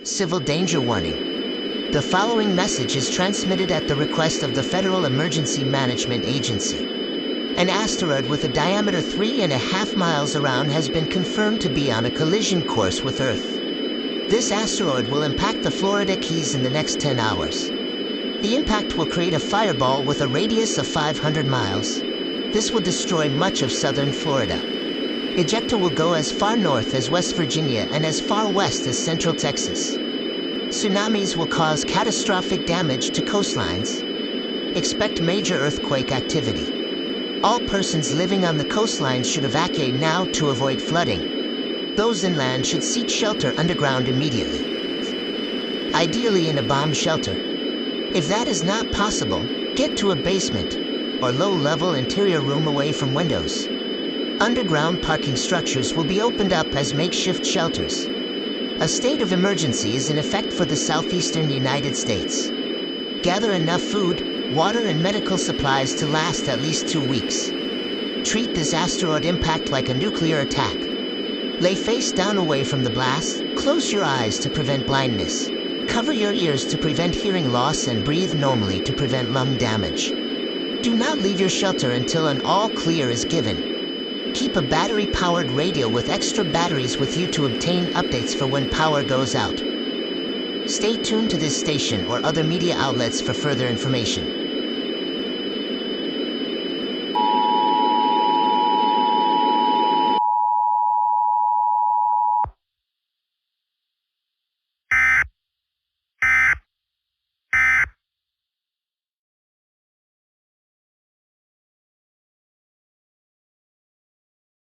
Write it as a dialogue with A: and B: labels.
A: Civil danger warning. The following message is transmitted at the request of the Federal Emergency Management Agency. An asteroid with a diameter 3.5 miles around has been confirmed to be on a collision course with Earth. This asteroid will impact the Florida Keys in the next 10 hours. The impact will create a fireball with a radius of 500 miles. This will destroy much of southern Florida. Ejecta will go as far north as West Virginia and as far west as central Texas. Tsunamis will cause catastrophic damage to coastlines. Expect major earthquake activity. All persons living on the coastlines should evacuate now to avoid flooding. Those inland should seek shelter underground immediately, ideally in a bomb shelter. If that is not possible, get to a basement or low-level interior room away from windows. Underground parking structures will be opened up as makeshift shelters. A state of emergency is in effect for the southeastern United States. Gather enough food, water, and medical supplies to last at least 2 weeks. Treat this asteroid impact like a nuclear attack. Lay face down away from the blast, close your eyes to prevent blindness. Cover your ears to prevent hearing loss and breathe normally to prevent lung damage. Do not leave your shelter until an all clear is given. Keep a battery-powered radio with extra batteries with you to obtain updates for when power goes out. Stay tuned to this station or other media outlets for further information.